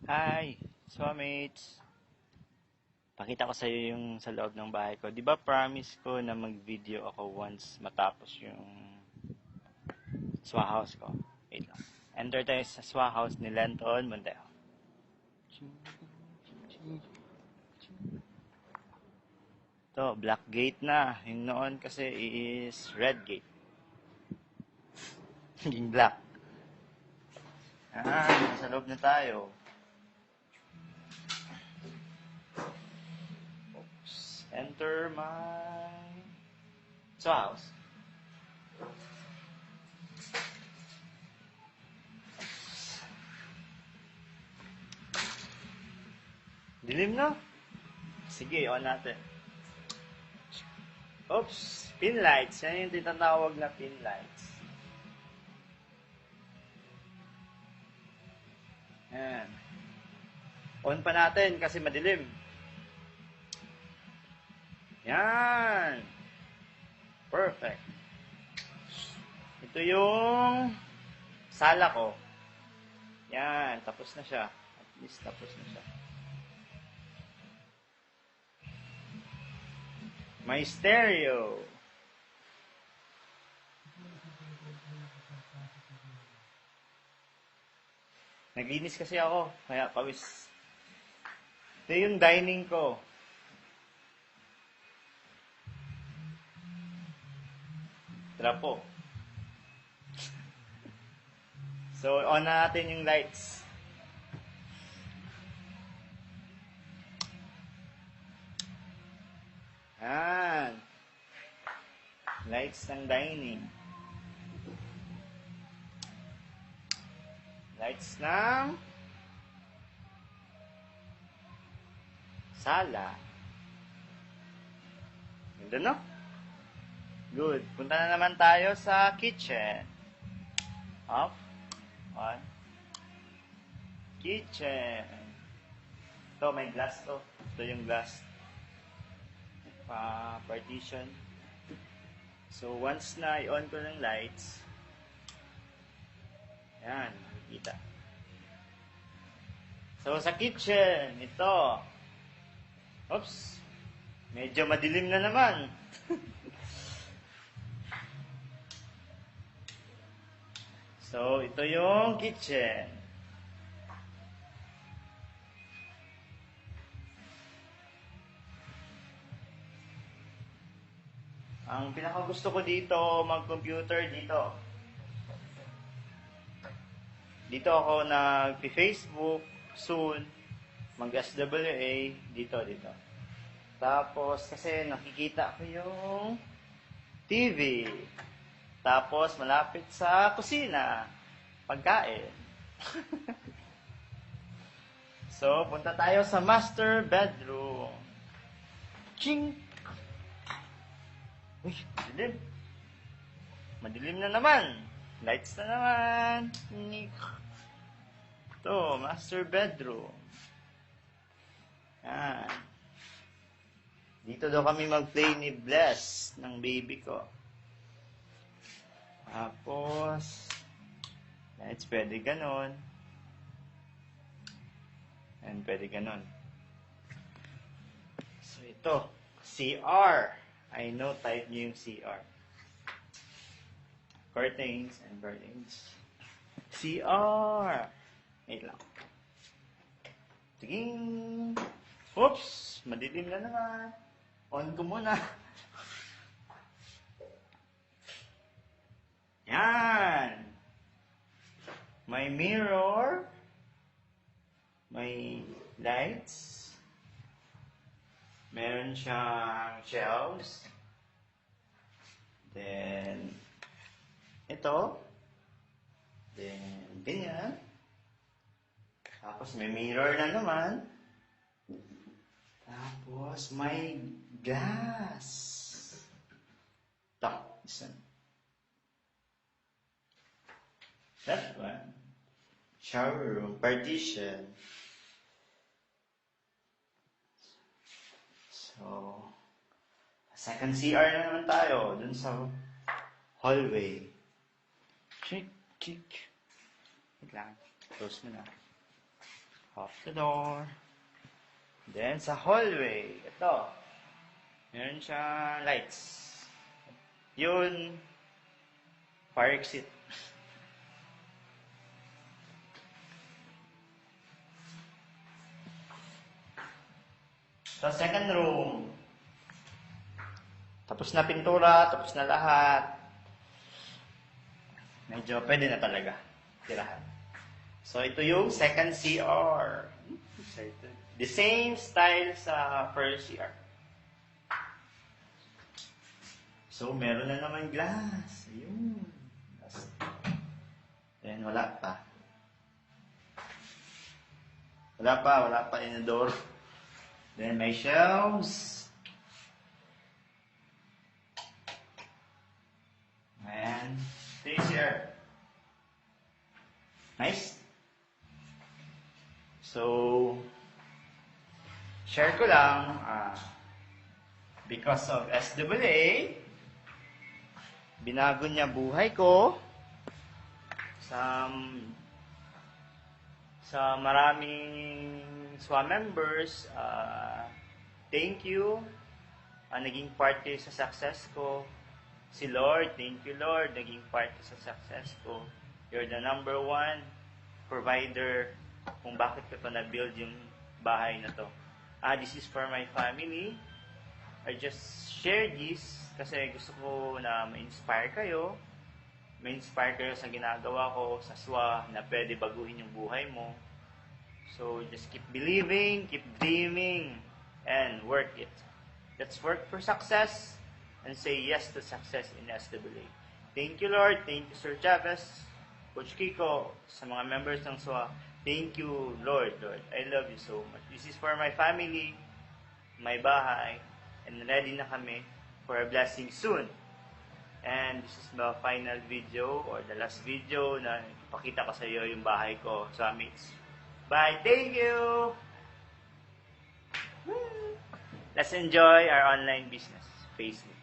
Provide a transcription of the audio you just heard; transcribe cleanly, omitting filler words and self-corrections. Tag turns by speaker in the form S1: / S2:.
S1: Hi, Swamates. Pakita ko sa iyo yung sa loob ng bahay ko. 'Di ba promise ko na mag-video ako once matapos yung swa house ko. Wait lang. Enter tayo sa swa house ni Lenton Montero. To, black gate na. Yung noon kasi is red gate. Naging black. Sa loob na tayo. Oops. Enter my swa house. Dilim na. Sige, on natin. Oops, pin lights. Yan yung tinatawag na pin lights. Yan. On pa natin kasi madilim. Yan. Perfect. Ito yung sala ko. Yan, tapos na siya. At least tapos na siya. May stereo. Naglinis kasi ako, kaya pawis. Ito yung dining ko. Trapo. So, on na natin yung lights. Yan. Lights ng dining. Lights ng sala. Ganda, no? Good. Punta na naman tayo sa kitchen. Off. On. Kitchen. Ito, may glass to. Ito yung glass. Partition. So, once na i-on ko ng lights, yan, makikita. So, sa kitchen, ito. Oops. Medyo madilim na naman. So, ito yung kitchen. Ang pinakagusto ko dito, mag-computer dito. Dito ako nag-Facebook, soon, mag-SWA, dito. Tapos, kasi nakikita ko yung TV. Tapos, malapit sa kusina, pagkain. So, punta tayo sa master bedroom. Ching! Uy, madilim. Madilim na naman. Lights na naman. Ito, master bedroom. Yan. Dito daw kami mag-play ni Bless ng baby ko. Tapos, lights pwede ganon. And pwede ganon. So, ito, CR. I know type niyo yung CR. Curtains and curtains. CR. Wait lang. Tingin. Oops! Madilim na naman. On ko muna. Yan. May mirror. May lights. Meron siyang shelves. Then, ito. Then, ganyan. Tapos, may mirror na naman. Tapos, may glass. Ito, isa. That one. Shower room, partition. So, second CR na naman tayo dun sa hallway. Chick. Wait lang. Close mo na. Off the door. Then, sa hallway, ito. Meron siya lights. Yun, fire exit. Sa second room, tapos na pintura, tapos na lahat. Medyo pwede na talaga tirahan. So, ito yung second CR. The same style sa first CR. So, meron na naman glass. Ayun. Then, wala pa. Wala pa inodor. Then, may shelves. And, this here. Nice. So, share ko lang, because of SAA, binago niya buhay ko sa maraming SWA members. Thank you. Naging part kayo sa success ko. Si Lord, thank you Lord, naging part kayo sa success ko. You're the number one provider kung bakit ko to na-build yung bahay na to. This is for my family. I just share this kasi gusto ko na ma-inspire kayo. Ma-inspire kayo sa ginagawa ko sa SWA na pwede baguhin yung buhay mo. So, just keep believing, keep dreaming, and work it. Let's work for success and say yes to success in SAA. Thank you, Lord. Thank you, Sir Chavez, Coach Kiko, sa mga members ng SWA. Thank you, Lord. I love you so much. This is for my family, my bahay, and ready na kami for a blessing soon. And this is the final video or the last video na ipakita ko sa iyo yung bahay ko, SWAmates. Bye. Thank you. Let's enjoy our online business, Facebook.